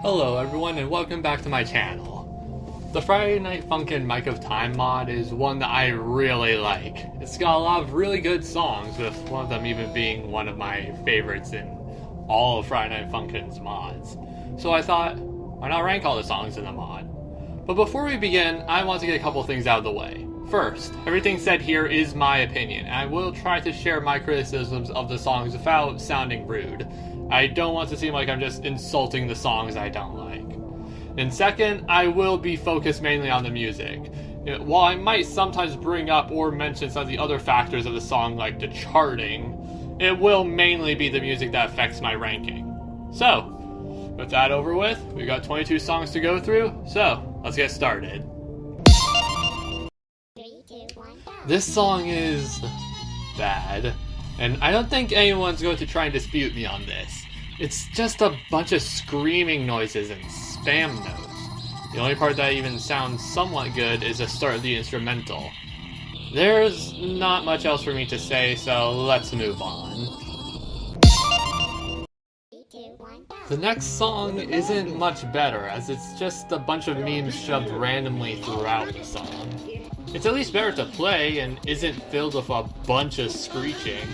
Hello everyone and welcome back to my channel. The Friday Night Funkin' Mic of Time mod is one that I really like. It's got a lot of really good songs, with one of them even being one of my favorites in all of Friday Night Funkin's mods. So I thought, why not rank all the songs in the mod? But before we begin, I want to get a couple things out of the way. First, everything said here is my opinion, and I will try to share my criticisms of the songs without sounding rude. I don't want to seem like I'm just insulting the songs I don't like. And second, I will be focused mainly on the music. While I might sometimes bring up or mention some of the other factors of the song, like the charting, it will mainly be the music that affects my ranking. So, with that over with, we've got 22 songs to go through, so let's get started. 3, 2, 1, go. This song is bad, and I don't think anyone's going to try and dispute me on this. It's just a bunch of screaming noises and spam notes. The only part that even sounds somewhat good is the start of the instrumental. There's not much else for me to say, so let's move on. 3, 2, 1, go. The next song isn't much better, as it's just a bunch of memes shoved randomly throughout the song. It's at least better to play and isn't filled with a bunch of screeching,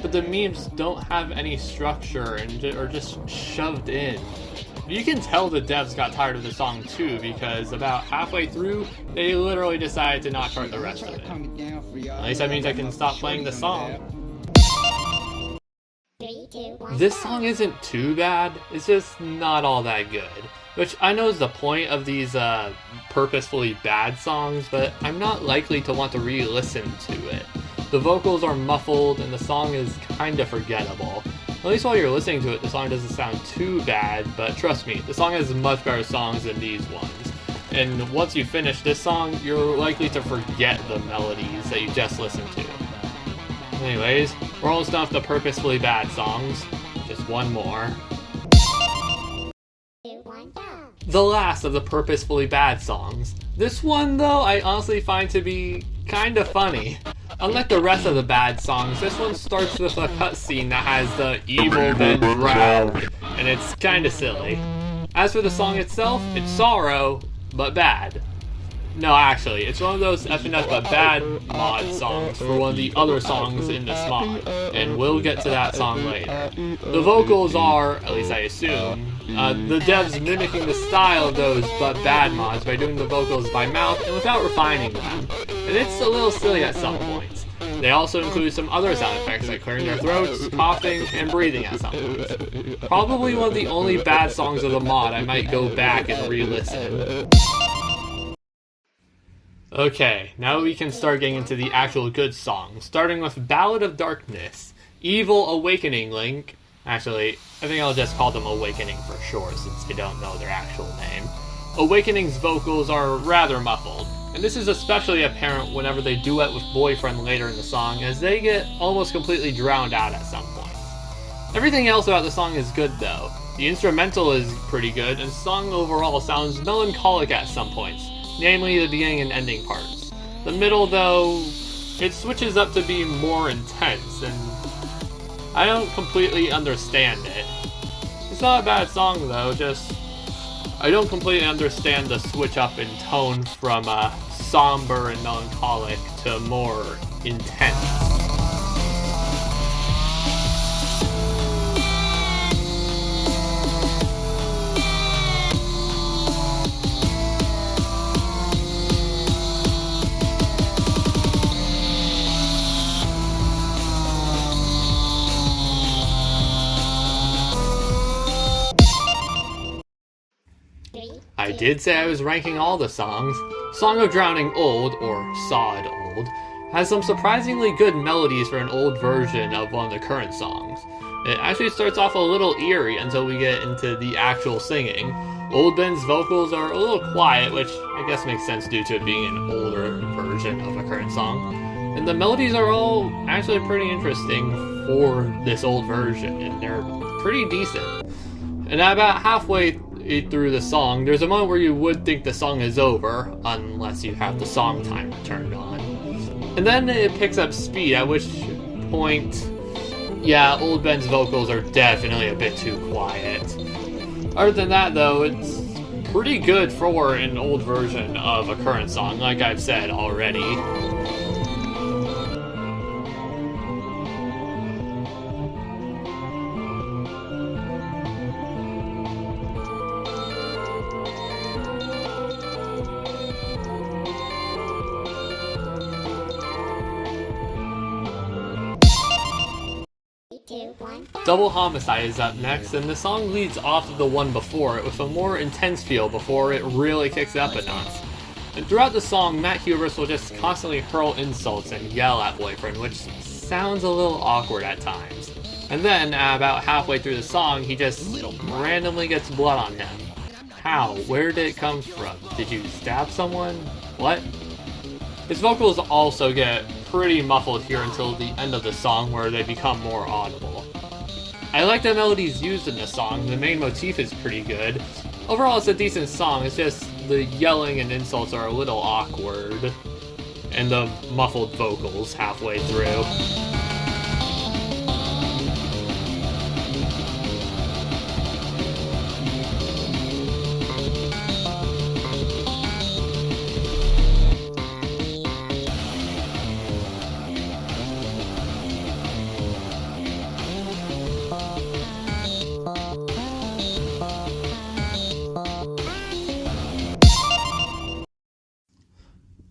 but the memes don't have any structure and are just shoved in. You can tell the devs got tired of the song too, because about halfway through, they literally decided to not chart the rest of it. At least that means I can stop playing the song. 3, 2, 1, This go. song isn't too bad, it's just not all that good. Which I know is the point of these purposefully bad songs, but I'm not likely to want to re-listen to it. The vocals are muffled and the song is kinda forgettable. At least while you're listening to it, the song doesn't sound too bad, but trust me, the song has much better songs than these ones. And once you finish this song, you're likely to forget the melodies that you just listened to. Anyways, we're almost done with the purposefully bad songs. Just one more. 2, 1, go. The last of the purposefully bad songs. This one, though, I honestly find to be kinda funny. Unlike the rest of the bad songs, this one starts with a cutscene that has the evil been drowned, and it's kinda silly. As for the song itself, it's sorrow, but bad. No, actually, it's one of those FNF but bad mod songs for one of the other songs in this mod, and we'll get to that song later. The vocals are, at least I assume, the devs mimicking the style of those but bad mods by doing the vocals by mouth and without refining them, and it's a little silly at some points. They also include some other sound effects like clearing their throats, coughing, and breathing at some points. Probably one of the only bad songs of the mod I might go back and re-listen. Okay, now we can start getting into the actual good songs, starting with Ballad of Darkness, Evil Awakening Link. Actually, I think I'll just call them Awakening for short since I don't know their actual name. Awakening's vocals are rather muffled, and this is especially apparent whenever they duet with Boyfriend later in the song, as they get almost completely drowned out at some points. Everything else about the song is good though. The instrumental is pretty good, and the song overall sounds melancholic at some points, namely the beginning and ending parts. The middle, though, it switches up to be more intense, and I don't completely understand it. It's not a bad song, though, just I don't completely understand the switch up in tone from somber and melancholic to more intense. I did say I was ranking all the songs. Song of Drowning Old, or Sod Old, has some surprisingly good melodies for an old version of one of the current songs. It actually starts off a little eerie until we get into the actual singing. Old Ben's vocals are a little quiet, which I guess makes sense due to it being an older version of a current song. And the melodies are all actually pretty interesting for this old version, and they're pretty decent. And about halfway through the song, there's a moment where you would think the song is over, unless you have the song timer turned on. And then it picks up speed, at which point, yeah, Old Ben's vocals are definitely a bit too quiet. Other than that, though, it's pretty good for an old version of a current song, like I've said already. Double Homicide is up next, and the song leads off of the one before it with a more intense feel before it really kicks up a notch. And throughout the song, Matt Hubris will just constantly hurl insults and yell at Boyfriend, which sounds a little awkward at times. And then, about halfway through the song, he just randomly gets blood on him. How? Where did it come from? Did you stab someone? What? His vocals also get pretty muffled here until the end of the song where they become more audible. I like the melodies used in the song, the main motif is pretty good. Overall it's a decent song, it's just the yelling and insults are a little awkward. And the muffled vocals halfway through.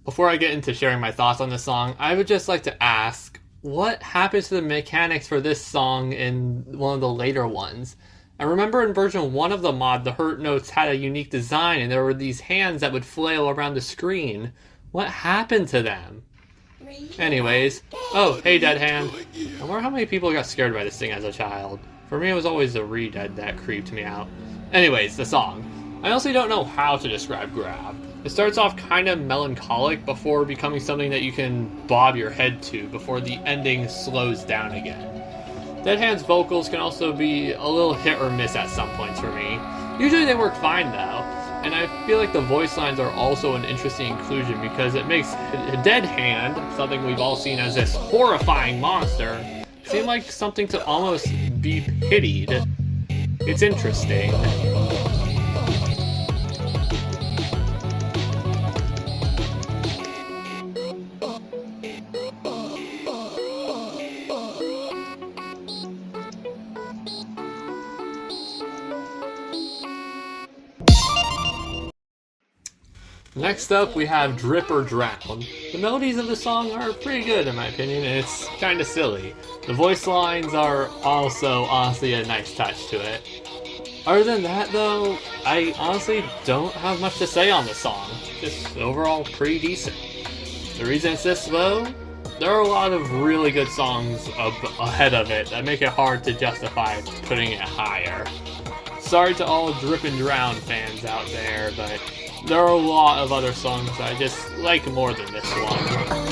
Before I get into sharing my thoughts on this song, I would just like to ask, what happens to the mechanics for this song in one of the later ones? I remember in version 1 of the mod, the hurt notes had a unique design and there were these hands that would flail around the screen. What happened to them? Anyways, oh, hey Dead Hand. I wonder how many people got scared by this thing as a child. For me, it was always the Re-Dead that creeped me out. Anyways, the song. I honestly don't know how to describe Grab. It starts off kind of melancholic before becoming something that you can bob your head to before the ending slows down again. Dead Hand's vocals can also be a little hit or miss at some points for me. Usually they work fine though, and I feel like the voice lines are also an interesting inclusion because it makes Dead Hand, something we've all seen as this horrifying monster, seem like something to almost be pitied. It's interesting. Next up, we have Drip or Drown. The melodies of the song are pretty good in my opinion, and it's kinda silly. The voice lines are also honestly a nice touch to it. Other than that though, I honestly don't have much to say on the song. Just overall pretty decent. The reason it's this low? There are a lot of really good songs ahead of it that make it hard to justify putting it higher. Sorry to all Drip and Drown fans out there, but there are a lot of other songs I just like more than this one.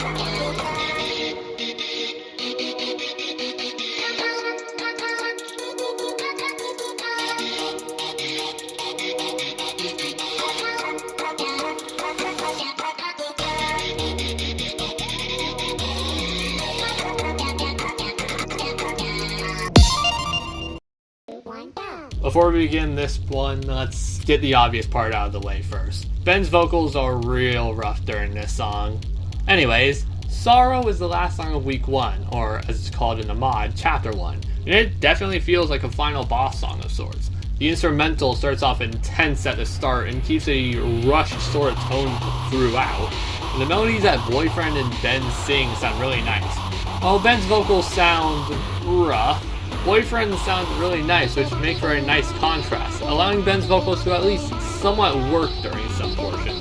Before we begin this one, let's get the obvious part out of the way first. Ben's vocals are real rough during this song. Anyways, Sorrow is the last song of week 1, or as it's called in the mod, chapter 1, and it definitely feels like a final boss song of sorts. The instrumental starts off intense at the start and keeps a rushed sort of tone throughout, and the melodies that Boyfriend and Ben sing sound really nice. While Ben's vocals sound rough, Boyfriend sounds really nice, which make for a nice contrast, allowing Ben's vocals to at least somewhat work during some portions.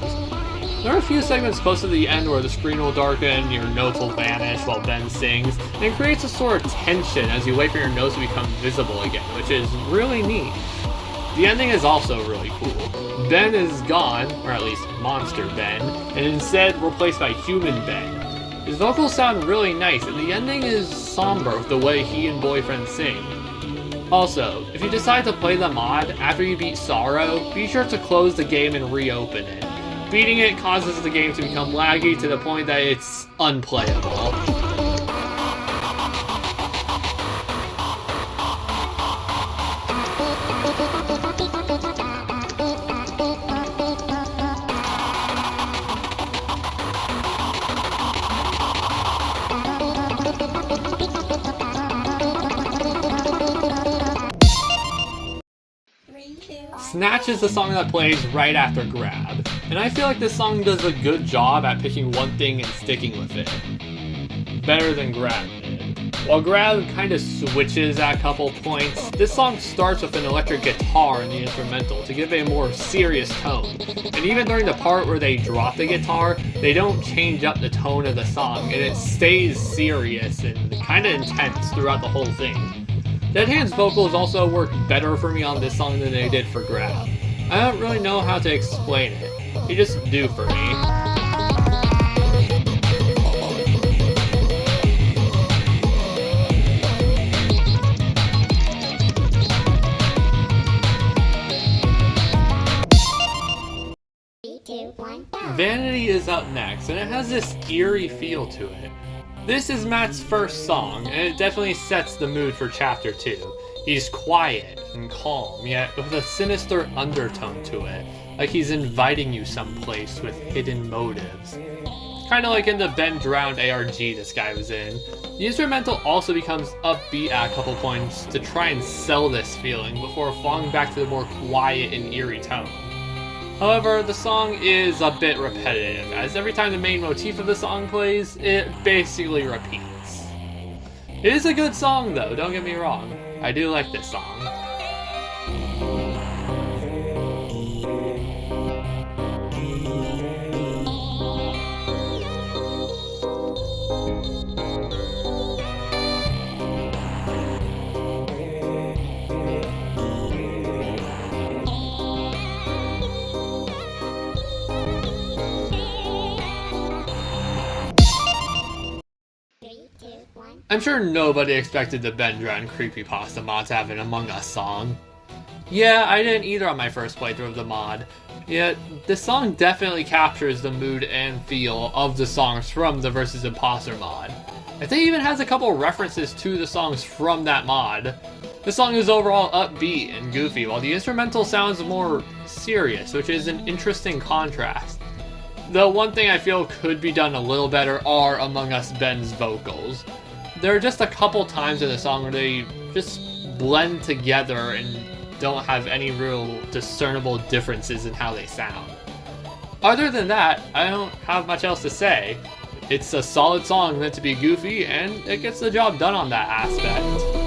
There are a few segments close to the end where the screen will darken, your notes will vanish while Ben sings, and it creates a sort of tension as you wait for your notes to become visible again, which is really neat. The ending is also really cool. Ben is gone, or at least Monster Ben, and instead replaced by Human Ben. His vocals sound really nice, and the ending is somber with the way he and Boyfriend sing. Also, if you decide to play the mod after you beat Sorrow, be sure to close the game and reopen it. Beating it causes the game to become laggy to the point that it's unplayable. Snatch is the song that plays right after Grab, and I feel like this song does a good job at picking one thing and sticking with it. Better than Grab did. While Grab kind of switches at a couple points, this song starts with an electric guitar in the instrumental to give it a more serious tone. And even during the part where they drop the guitar, they don't change up the tone of the song, and it stays serious and kind of intense throughout the whole thing. Dead Hand's vocals also work better for me on this song than they did for Grab. I don't really know how to explain it. They just do for me. Vanity is up next, and it has this eerie feel to it. This is Matt's first song, and it definitely sets the mood for Chapter 2. He's quiet and calm, yet with a sinister undertone to it, like he's inviting you someplace with hidden motives. Kinda like in the Ben Drowned ARG this guy was in. The instrumental also becomes upbeat at a couple points to try and sell this feeling before falling back to the more quiet and eerie tone. However, the song is a bit repetitive, as every time the main motif of the song plays, it basically repeats. It is a good song though, don't get me wrong. I do like this song. 3, 2, 1. I'm sure nobody expected the Ben Drowned Creepypasta mod to have an Among Us song. Yeah, I didn't either on my first playthrough of the mod, yet this song definitely captures the mood and feel of the songs from the Versus Imposter mod. I think it even has a couple references to the songs from that mod. The song is overall upbeat and goofy, while the instrumental sounds more serious, which is an interesting contrast. The one thing I feel could be done a little better are Among Us Ben's vocals. There are just a couple times in the song where they just blend together and don't have any real discernible differences in how they sound. Other than that, I don't have much else to say. It's a solid song meant to be goofy, and it gets the job done on that aspect.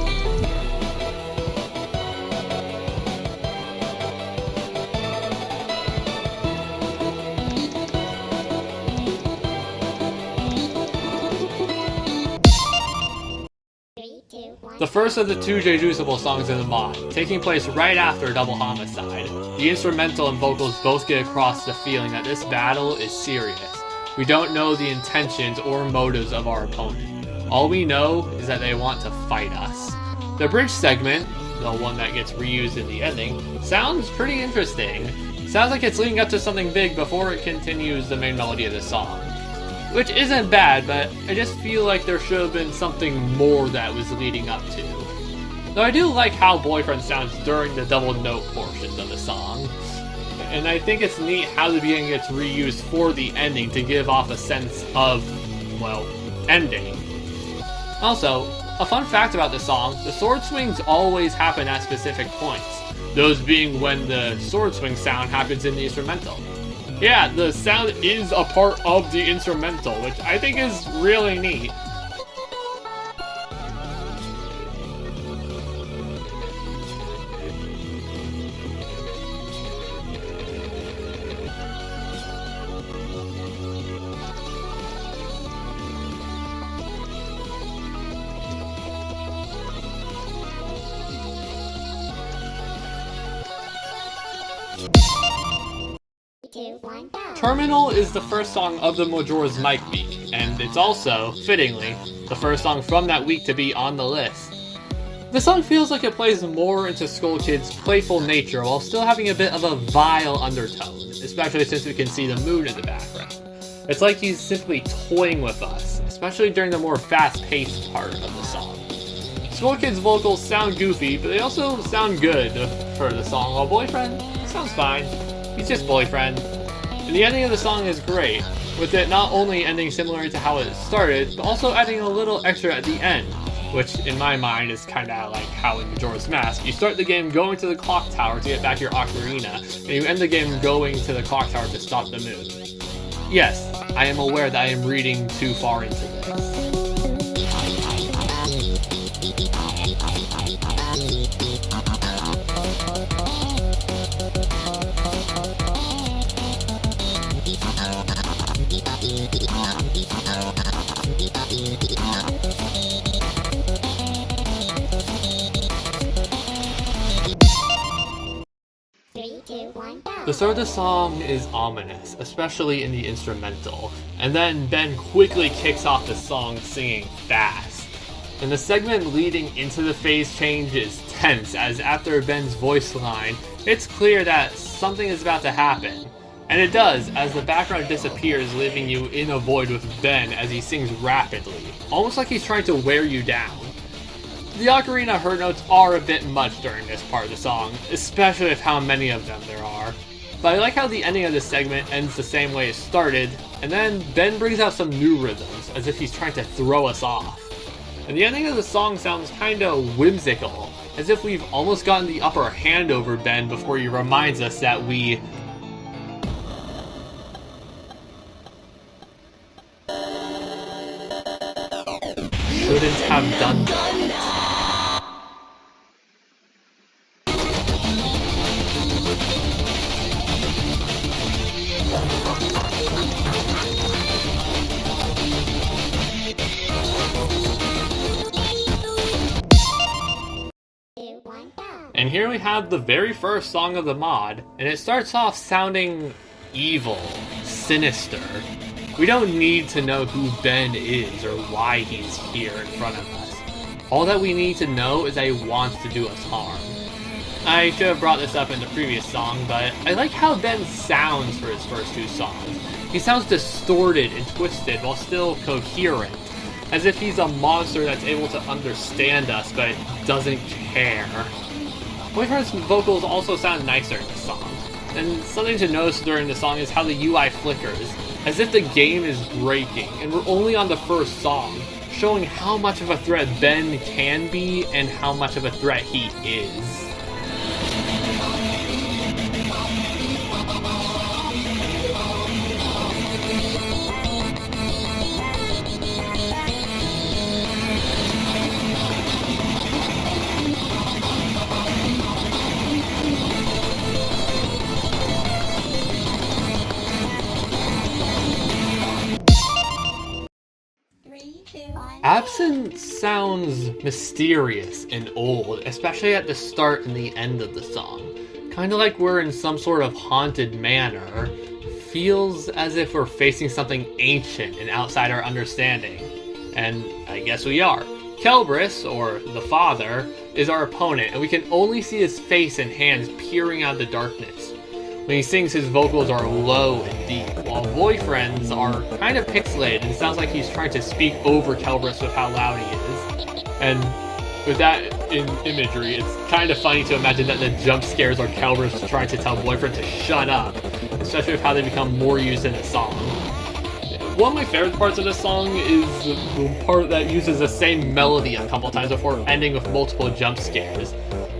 The first of the two Jejuceable songs in the mod, taking place right after Double Homicide. The instrumental and vocals both get across the feeling that this battle is serious. We don't know the intentions or motives of our opponent. All we know is that they want to fight us. The bridge segment, the one that gets reused in the ending, sounds pretty interesting. Sounds like it's leading up to something big before it continues the main melody of the song. Which isn't bad, but I just feel like there should have been something more that was leading up to. Though I do like how Boyfriend sounds during the double note portions of the song. And I think it's neat how the beginning gets reused for the ending to give off a sense of, well, ending. Also, a fun fact about the song, the sword swings always happen at specific points. Those being when the sword swing sound happens in the instrumental. Yeah, the sound is a part of the instrumental, which I think is really neat. Terminal is the first song of the Majora's Mic week, and it's also, fittingly, the first song from that week to be on the list. The song feels like it plays more into Skull Kid's playful nature while still having a bit of a vile undertone, especially since we can see the moon in the background. It's like he's simply toying with us, especially during the more fast-paced part of the song. Skull Kid's vocals sound goofy, but they also sound good for the song, while Boyfriend sounds fine. He's just Boyfriend. And the ending of the song is great, with it not only ending similar to how it started, but also adding a little extra at the end, which in my mind is kind of like how in Majora's Mask, you start the game going to the clock tower to get back your ocarina, and you end the game going to the clock tower to stop the moon. Yes, I am aware that I am reading too far into this. The start of the song is ominous, especially in the instrumental, and then Ben quickly kicks off the song singing fast. And the segment leading into the phase change is tense, as after Ben's voice line, it's clear that something is about to happen. And it does, as the background disappears, leaving you in a void with Ben as he sings rapidly, almost like he's trying to wear you down. The ocarina hurt notes are a bit much during this part of the song, especially with how many of them there are. But I like how the ending of this segment ends the same way it started, and then Ben brings out some new rhythms, as if he's trying to throw us off. And the ending of the song sounds kinda whimsical, as if we've almost gotten the upper hand over Ben before he reminds us that we shouldn't have done that. And here we have the very first song of the mod, and it starts off sounding evil, sinister. We don't need to know who Ben is or why he's here in front of us. All that we need to know is that he wants to do us harm. I should have brought this up in the previous song, but I like how Ben sounds for his first two songs. He sounds distorted and twisted while still coherent, as if he's a monster that's able to understand us but doesn't care. Boyfriend's vocals also sound nicer in this song, and something to notice during the song is how the UI flickers, as if the game is breaking, and we're only on the first song, showing how much of a threat Ben can be and how much of a threat he is. Absent sounds mysterious and old, especially at the start and the end of the song. Kinda like we're in some sort of haunted manor. Feels as if we're facing something ancient and outside our understanding. And I guess we are. Kelbris, or the father, is our opponent, and we can only see his face and hands peering out of the darkness. When he sings, his vocals are low and deep, while Boyfriend's are kind of pixelated and sounds like he's trying to speak over Kelbris with how loud he is. And with that in imagery, it's kind of funny to imagine that the jump scares are Kelbris trying to tell Boyfriend to shut up, especially with how they become more used in the song. One of my favorite parts of this song is the part that uses the same melody a couple times before ending with multiple jump scares.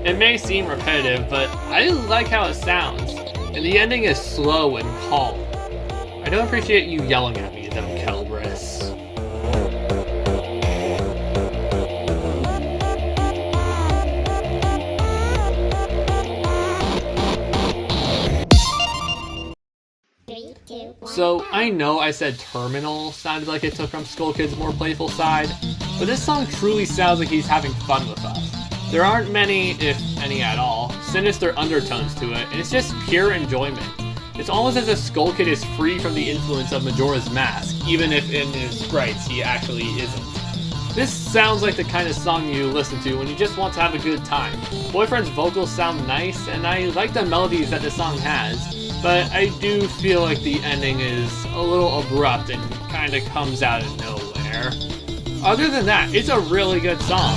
It may seem repetitive, but I like how it sounds. And the ending is slow and calm. I don't appreciate you yelling at me though, Kelbris. So, I know I said Terminal sounded like it took from Skull Kid's more playful side, but this song truly sounds like he's having fun with us. There aren't many, if any at all, sinister undertones to it, and it's just pure enjoyment. It's almost as if Skull Kid is free from the influence of Majora's Mask, even if in his sprites he actually isn't. This sounds like the kind of song you listen to when you just want to have a good time. Boyfriend's vocals sound nice, and I like the melodies that the song has, but I do feel like the ending is a little abrupt and kinda comes out of nowhere. Other than that, it's a really good song.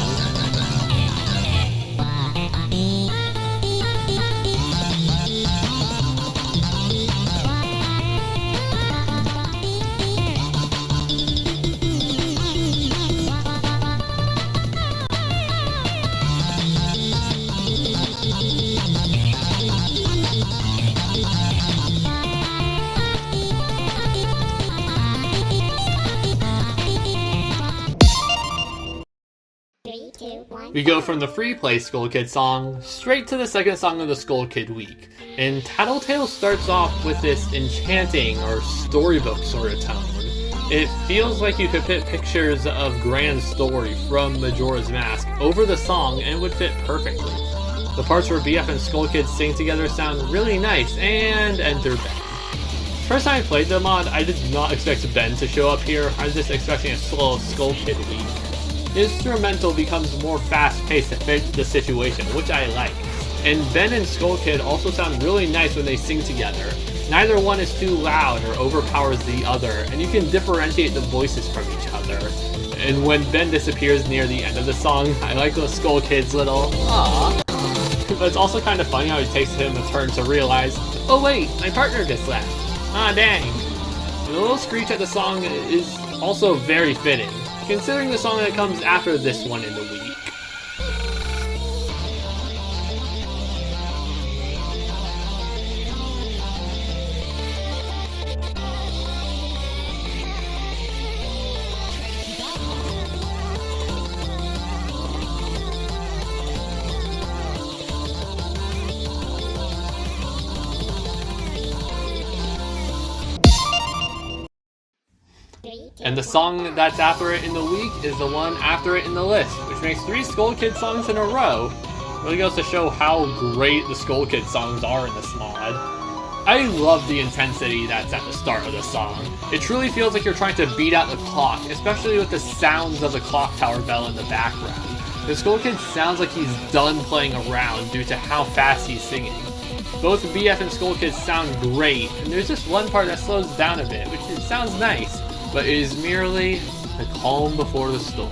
We go from the free play Skull Kid song straight to the second song of the Skull Kid week, and Tattletale starts off with this enchanting or storybook sort of tone. It feels like you could fit pictures of Grand Story from Majora's Mask over the song and it would fit perfectly. The parts where BF and Skull Kid sing together sound really nice, and enter Ben. First time I played the mod, I did not expect Ben to show up here. I was just expecting a slow Skull Kid week. The instrumental becomes more fast-paced to fit the situation, which I like. And Ben and Skull Kid also sound really nice when they sing together. Neither one is too loud or overpowers the other, and you can differentiate the voices from each other. And when Ben disappears near the end of the song, I like the Skull Kid's little "aww." But it's also kind of funny how it takes him a turn to realize, oh wait, my partner just left. Ah dang. And the little screech at the song is also very fitting, considering the song that comes after this one in the week. And the song that's after it in the week is the one after it in the list, which makes 3 Skull Kid songs in a row. Really goes to show how great the Skull Kid songs are in this mod. I love the intensity that's at the start of the song. It truly feels like you're trying to beat out the clock, especially with the sounds of the clock tower bell in the background. The Skull Kid sounds like he's done playing around due to how fast he's singing. Both BF and Skull Kid sound great, and there's just one part that slows down a bit, which sounds nice, but it is merely the calm before the storm.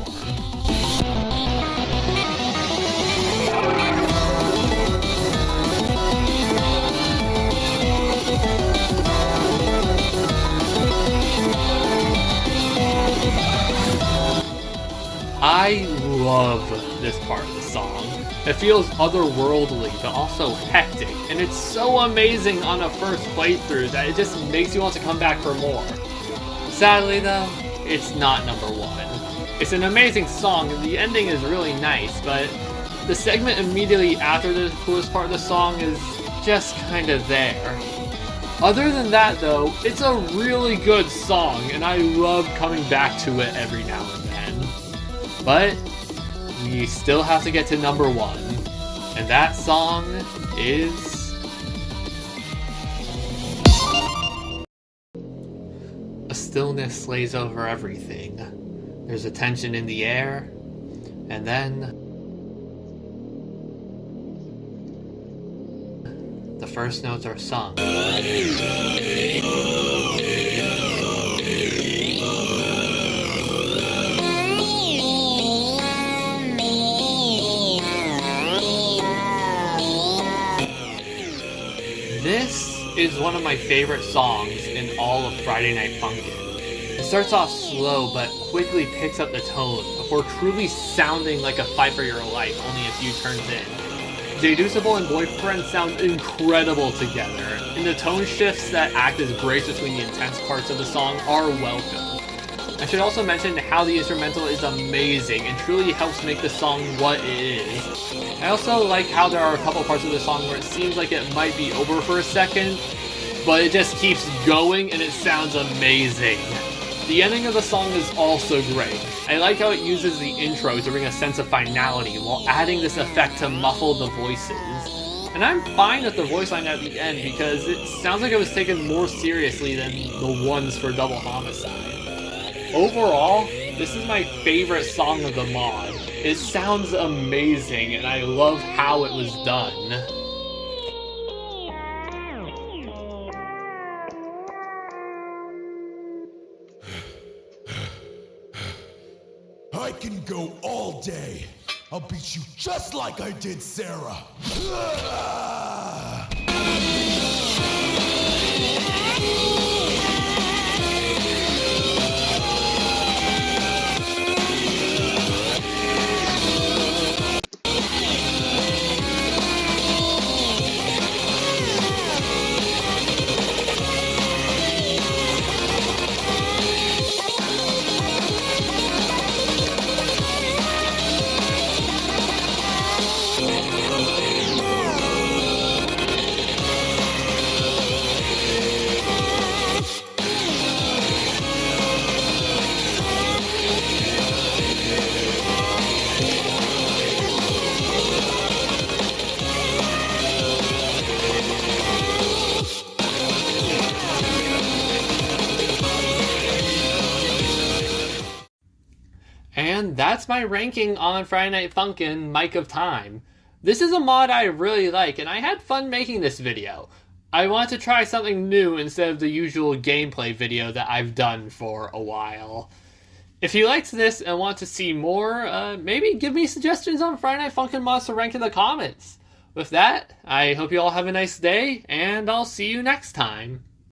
I love this part of the song. It feels otherworldly, but also hectic, and it's so amazing on a first playthrough that it just makes you want to come back for more. Sadly though, it's not number 1. It's an amazing song, and the ending is really nice, but the segment immediately after the coolest part of the song is just kind of there. Other than that though, it's a really good song, and I love coming back to it every now and then. But we still have to get to number 1, and that song is... A stillness lays over everything. There's a tension in the air, and then the first notes are sung. This is one of my favorite songs in all of Friday Night Funkin'. It starts off slow but quickly picks up the tone before truly sounding like a fight for your life only a few turns in. Deducible and Boyfriend sound incredible together, and the tone shifts that act as breaks between the intense parts of the song are welcome. I should also mention how the instrumental is amazing and truly helps make the song what it is. I also like how there are a couple parts of the song where it seems like it might be over for a second, but it just keeps going and it sounds amazing. The ending of the song is also great. I like how it uses the intro to bring a sense of finality while adding this effect to muffle the voices. And I'm fine with the voice line at the end because it sounds like it was taken more seriously than the ones for Double Homicide. Overall, this is my favorite song of the mod. It sounds amazing, and I love how it was done. I can go all day. I'll beat you just like I did Sarah. that's my ranking on Friday Night Funkin' Mic of Time. This is a mod I really like, and I had fun making this video. I want to try something new instead of the usual gameplay video that I've done for a while. If you liked this and want to see more, maybe give me suggestions on Friday Night Funkin' mods to rank in the comments. With that, I hope you all have a nice day, and I'll see you next time.